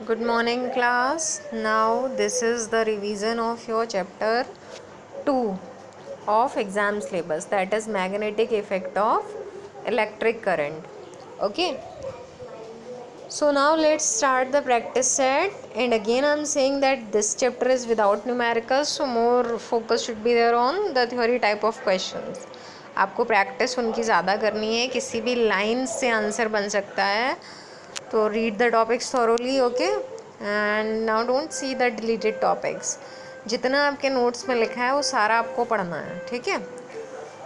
Good morning, class. Now, this is the revision of your chapter 2 of exam syllabus, that is magnetic effect of electric current. Okay, so now let's start the practice set. And again, I'm saying that this chapter is without numericals, so more focus should be there on the theory type of questions. आपको practice उनकी ज़्यादा करनी है, किसी भी line से answer बन सकता है. तो read the topics thoroughly, okay, and now don't see the deleted topics. जितना आपके नोट्स में लिखा है वो सारा आपको पढ़ना है, ठीक है.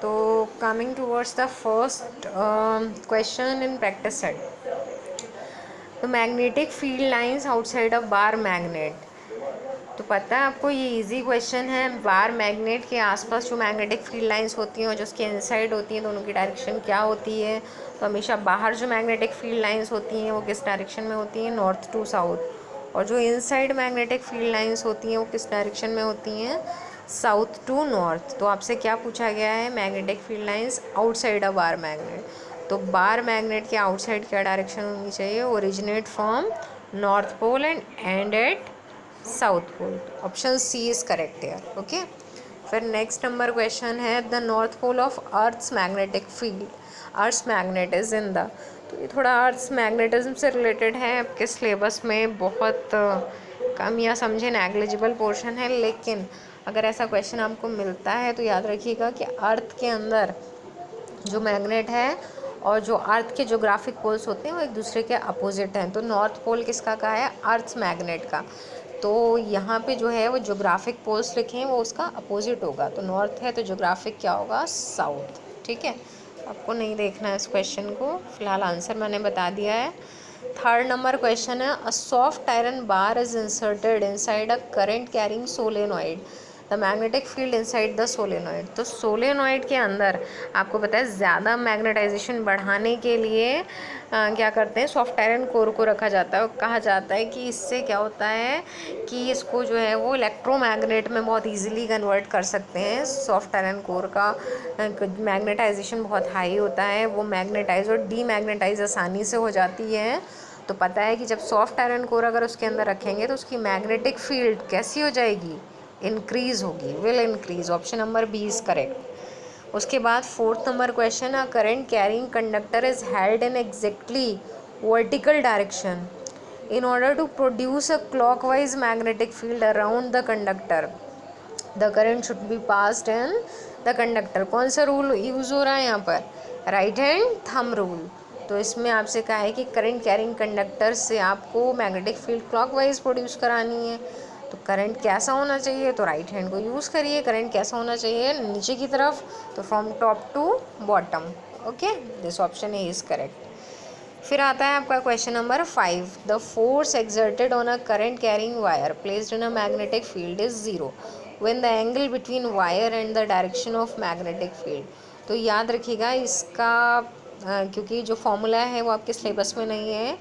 तो coming towards the first question in practice set. तो magnetic field lines outside of bar magnet. तो पता है आपको ये इजी क्वेश्चन है. बार मैग्नेट के आसपास जो मैग्नेटिक फील्ड लाइंस होती हैं और जो उसके इनसाइड होती हैं, दोनों की डायरेक्शन क्या होती है. तो हमेशा बाहर जो मैग्नेटिक फील्ड लाइंस होती हैं वो किस डायरेक्शन में होती हैं, नॉर्थ टू साउथ. और जो इनसाइड मैग्नेटिक फील्ड लाइंस होती हैं वो किस डायरेक्शन में होती हैं, साउथ टू नॉर्थ. तो आपसे क्या पूछा गया है, magnetic field lines outside a bar magnet. तो बार मैग्नेट के आउटसाइड क्या डायरेक्शन होनी चाहिए, originate from north pole and end at south pole. Option C is correct here, okay. फिर नेक्स्ट नंबर क्वेश्चन है, the north pole of earth's magnetic field. Earth's magnet is in the. तो ये थोड़ा earth's magnetism से related है. आपके syllabus में बहुत कम या समझे नेग्लिजिबल पोर्शन है, लेकिन अगर ऐसा क्वेश्चन आपको मिलता है तो याद रखिएगा कि अर्थ के अंदर जो मैग्नेट है और जो अर्थ के जोग्राफिक पोल्स होते हैं वो एक दूसरे के अपोजिट हैं. तो नॉर्थ पोल किसका का है, अर्थ मैग्नेट का. तो यहाँ पे जो है वो जोग्राफिक पोल्स लिखे हैं वो उसका अपोजिट होगा. तो नॉर्थ है तो जोग्राफिक क्या होगा, साउथ. ठीक है, आपको नहीं देखना है इस क्वेश्चन को, फिलहाल आंसर मैंने बता दिया है. थर्ड नंबर क्वेश्चन है, a soft iron bar is inserted inside a current carrying solenoid, the magnetic field inside the solenoid. तो सोलेनॉइड के अंदर आपको पता है ज़्यादा मैग्नेटाइजेशन बढ़ाने के लिए क्या करते हैं, सॉफ्ट आयरन कोर को रखा जाता है. और कहा जाता है कि इससे क्या होता है कि इसको जो है वो इलेक्ट्रोमैग्नेट में बहुत इजीली कन्वर्ट कर सकते हैं. सॉफ्ट आयरन कोर का मैग्नेटाइजेशन बहुत हाई होता है, वो मैग्नेटाइज और डीमैग्नेटाइज आसानी से हो जाती है. तो पता है कि जब सॉफ्ट आयरन कोर अगर उसके अंदर रखेंगे तो उसकी मैग्नेटिक फील्ड कैसी हो जाएगी, इंक्रीज होगी, will increase. Option number B is correct. उसके बाद fourth number question, a current carrying conductor is held in exactly vertical direction in order to produce a clockwise magnetic field around the conductor. The current should be passed in the conductor. कौन सा rule use हो रहा है यहाँ पर, right hand thumb rule. तो इसमें आपसे कहा है कि करंट कैरिंग कंडक्टर से आपको मैग्नेटिक फील्ड क्लॉकवाइज प्रोड्यूस करानी है. तो करंट कैसा होना चाहिए, तो राइट हैंड को यूज़ करिए. करंट कैसा होना चाहिए, नीचे की तरफ, तो from top to bottom. Okay, this option is correct. फिर आता है आपका question number 5, the force exerted on a current carrying wire placed in a magnetic field is zero when the angle between wire and the direction of magnetic field. तो याद रखिएगा इसका क्योंकि जो फॉर्मूला है वो आपके सिलेबस में नहीं है,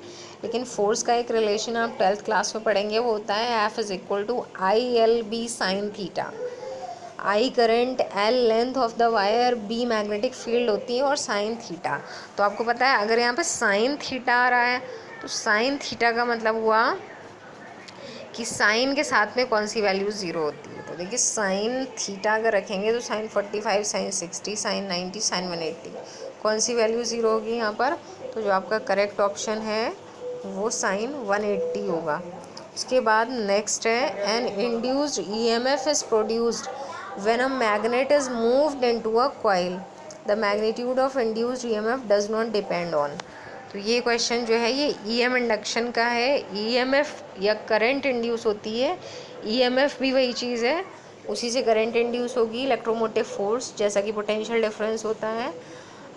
लेकिन फोर्स का एक रिलेशन आप 12th क्लास में पढ़ेंगे, वो होता है F is equal to I L B sine theta. I current, L length of the wire, B magnetic field होती है और साइन थीटा. तो आपको पता है अगर यहाँ पे साइन थीटा आ रहा है तो साइन थीटा का मतलब हुआ कि साइन के साथ में कौन सी वैल्यू ज़ीरो होती है. तो देखिए साइन थीटा अगर रखेंगे तो साइन 45, साइन 60, साइन 90, साइन 180, कौन सी वैल्यू ज़ीरो होगी यहाँ पर. तो जो आपका करेक्ट ऑप्शन है वो साइन 180 होगा. उसके बाद नेक्स्ट है, an induced EMF is produced when a magnet is moved into a coil, the magnitude of induced EMF does not depend on. तो ये क्वेश्चन जो है ये EM इंडक्शन का है. EMF या करंट इंड्यूस होती है, EMF भी वही चीज़ है, उसी से करंट इंड्यूस होगी, इलेक्ट्रोमोटिव फोर्स जैसा कि पोटेंशियल डिफरेंस होता है.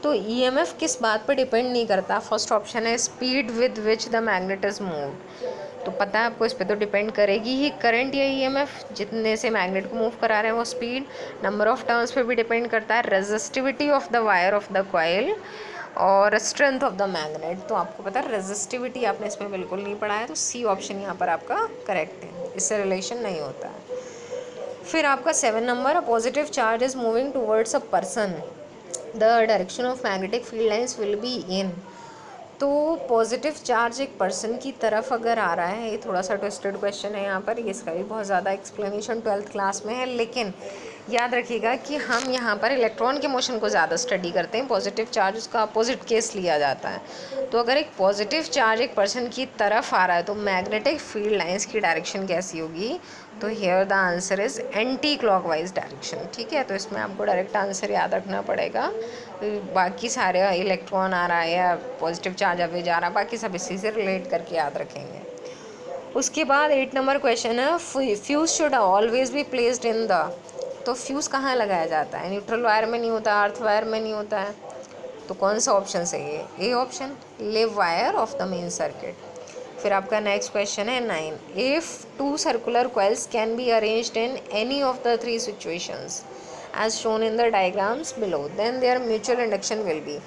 तो EMF किस बात पर डिपेंड नहीं करता, फर्स्ट ऑप्शन है speed with which the magnet is moved. तो पता है आपको इस पे तो डिपेंड करेगी ही करंट या ईएमएफ, जितने से मैग्नेट को मूव करा रहे हैं वो स्पीड. नंबर ऑफ टर्न्स पे भी डिपेंड करता है, resistivity of the wire of the coil और स्ट्रेंथ ऑफ द मैग्नेट. तो आपको पता है रेजिस्टिविटी आपने इसमें बिल्कुल नहीं पढ़ा है, तो सी ऑप्शन यहाँ पर आपका करेक्ट है, इससे रिलेशन नहीं होता है. फिर आपका 7 number, a positive charge is moving towards a person, the direction of magnetic field lines will be in. तो पॉजिटिव चार्ज एक पर्सन की तरफ अगर आ रहा है, ये थोड़ा सा ट्विस्टेड क्वेश्चन है यहाँ पर, इसका भी बहुत ज़्यादा एक्सप्लेनेशन 12th क्लास में है, लेकिन याद रखिएगा कि हम यहाँ पर इलेक्ट्रॉन के मोशन को ज़्यादा स्टडी करते हैं, पॉजिटिव चार्ज उसका अपोजिट केस लिया जाता है। तो अगर एक पॉजिटिव चार्ज एक पर्सन की तरफ आ रहा है तो मैग्नेटिक फील्ड लाइंस की डायरेक्शन कैसी होगी? तो here the answer is anti clockwise direction. ठीक है, तो इसमें आपको डायरेक्ट आंसर याद रखना पड़ेगा। बाकी सारे इलेक्ट्रॉन आ रहा है या पॉजिटिव चार्ज अवे जा रहा है, बाकी सब इसी से रिलेट करके याद रखेंगे। उसके बाद 8 नंबर क्वेश्चन है, fuse should always be placed in the. तो फ्यूज़ कहाँ लगाया जाता है? न्यूट्रल वायर में नहीं होता, अर्थ वायर में नहीं होता है, तो कौन सा ऑप्शन सही है? A option, live wire of the main circuit. फिर आपका नेक्स्ट क्वेश्चन है 9, if two circular coils can be arranged in any of the 3 situations as shown in the diagrams below then there mutual induction will be.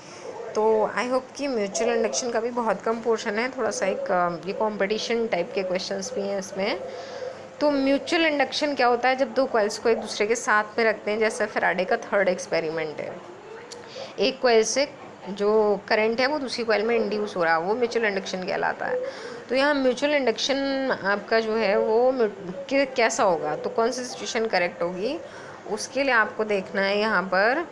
तो I hope कि mutual induction का भी बहुत कम portion है, थोड़ा सा एक ये कॉम्पिटिशन टाइप के क्वेश्चंस भी हैं इसमें। तो म्यूचुअल इंडक्शन क्या होता है? जब दो कॉइल्स को एक दूसरे के साथ में रखते हैं, जैसे फैराडे का थर्ड एक्सपेरिमेंट है, एक कॉइल से जो करंट है वो दूसरी कॉइल में इंड्यूस हो रहा है, वो म्यूचुअल इंडक्शन कहलाता है। तो यहाँ म्यूचुअल इंडक्शन आपका जो है वो कैसा होगा, तो कौन सी सिचुएशन करेक्ट होगी, उसके लिए आपको देखना है यहाँ पर।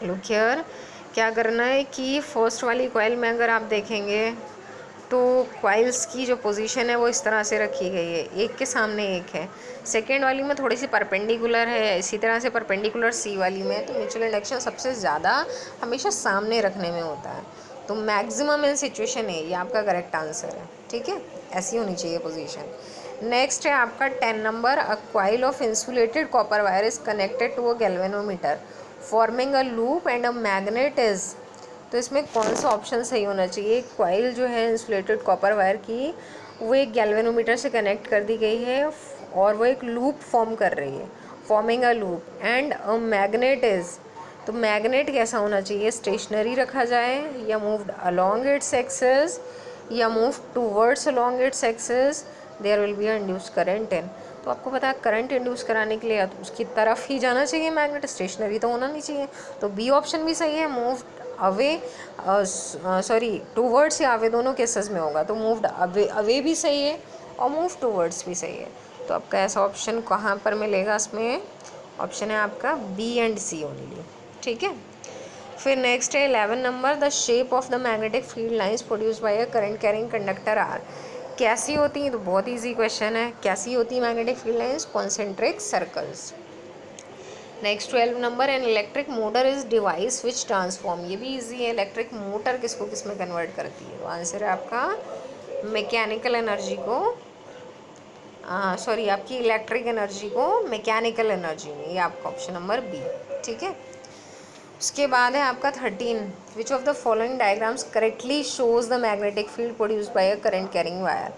लुक हियर, क्या करना है कि फर्स्ट वाली कॉइल में अगर आप देखेंगे तो कॉइल्स की जो पोजीशन है वो इस तरह से रखी गई है, एक के सामने एक है। सेकेंड वाली में थोड़ी सी परपेंडिकुलर है, इसी तरह से परपेंडिकुलर सी वाली में। तो म्यूचुअल इंडक्शन सबसे ज़्यादा हमेशा सामने रखने में होता है। तो मैक्सिमम इन सिचुएशन है, ये आपका करेक्ट आंसर है। ठीक है, ऐसी होनी चाहिए पोजीशन। नेक्स्ट है आपका 10 number, a coil of insulated copper wire is connected to a galvanometer forming a loop and a magnet is. तो इसमें कौन सा ऑप्शन सही होना चाहिए? कॉइल जो है इंसुलेटेड कॉपर वायर की, वो एक गैल्वेनोमीटर से कनेक्ट कर दी गई है और वो एक लूप फॉर्म कर रही है, forming a loop, and a magnet is. तो मैग्नेट कैसा होना चाहिए? स्टेशनरी रखा जाए या मूव्ड अलॉन्ग इट्स एक्सिस या move towards along its axis, there will be a induce current in. तो आपको पता है करंट इंड्यूस कराने के लिए तो उसकी तरफ ही जाना चाहिए मैग्नेट, स्टेशनरी तो होना नहीं चाहिए। तो बी ऑप्शन भी सही है, मूव अवे, सॉरी टूवर्ड्स या अवे दोनों केसेस में होगा। तो मूव्ड अवे, अवे भी सही है और मूव टूवर्ड्स भी सही है। तो आपका ऐसा ऑप्शन कहाँ पर मिलेगा? इसमें ऑप्शन है आपका बी एंड सी ओनली। ठीक है, फिर नेक्स्ट है 11 number, the shape of the magnetic field lines produce by a current carrying conductor are. कैसी होती हैं? तो बहुत इजी क्वेश्चन है, कैसी होती है magnetic field lines? Concentric circles. Next 12 number, an electric motor is device which transform. ये भी इजी है, इलेक्ट्रिक मोटर किसको किस में कन्वर्ट करती है? तो आंसर है आपका मैकेनिकल एनर्जी को, सॉरी आपकी इलेक्ट्रिक एनर्जी को मैकेनिकल एनर्जी में, ये आपका ऑप्शन नंबर बी। ठीक है, उसके बाद है आपका 13, which of the following diagrams correctly shows the magnetic field produced by a current carrying wire.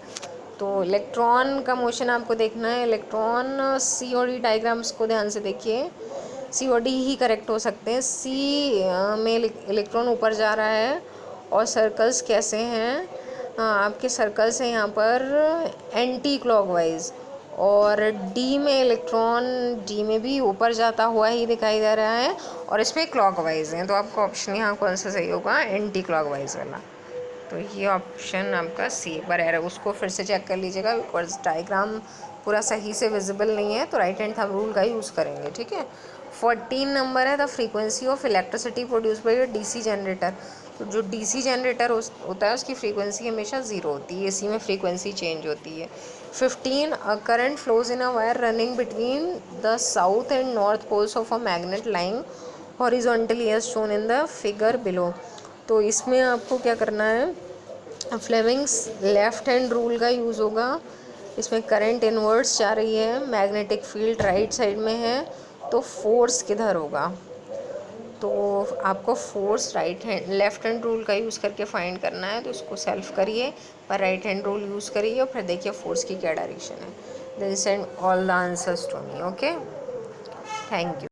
तो इलेक्ट्रॉन का मोशन आपको देखना है, इलेक्ट्रॉन सी और डी डायग्राम्स को ध्यान से देखिए, सी और डी ही करेक्ट हो सकते हैं। सी में इलेक्ट्रॉन ऊपर जा रहा है और सर्कल्स कैसे हैं? आपके सर्कल्स हैं यहाँ पर एंटी क्लॉकवाइज, और डी में इलेक्ट्रॉन डी में भी ऊपर जाता हुआ ही दिखाई दे रहा है और इसमें क्लॉकवाइज हैं। तो आपका ऑप्शन यहाँ कौन सा सही होगा? एंटी क्लॉकवाइज वाला। तो ये ऑप्शन आपका सी, एक बार एरर उसको फिर से चेक कर लीजिएगा बिकॉज डायग्राम पूरा सही से विजिबल नहीं है, तो राइट हैंड थंब रूल का यूज़ करेंगे। ठीक है, 14 नंबर है, the frequency of electricity produce by a DC generator. तो जो डीसी जनरेटर होता है उसकी फ्रीक्वेंसी हमेशा ज़ीरो होती है, एसी में फ्रीक्वेंसी चेंज होती है। 15, a current flows in a wire running between the south and north poles of a magnet lying horizontally as shown in the figure below. तो इसमें आपको क्या करना है? फ्लेमिंग्स लेफ्ट हैंड रूल का यूज़ होगा। इसमें करंट इनवर्ड्स जा रही है, मैग्नेटिक फील्ड राइट साइड में है, तो फोर्स किधर होगा? तो आपको force right hand left hand rule का यूज़ करके फाइंड करना है। तो उसको सेल्फ करिए पर राइट हैंड रूल यूज़ करिए और फिर देखिए फोर्स की क्या डायरेक्शन है। Then send all the answers to me. Okay, thank you.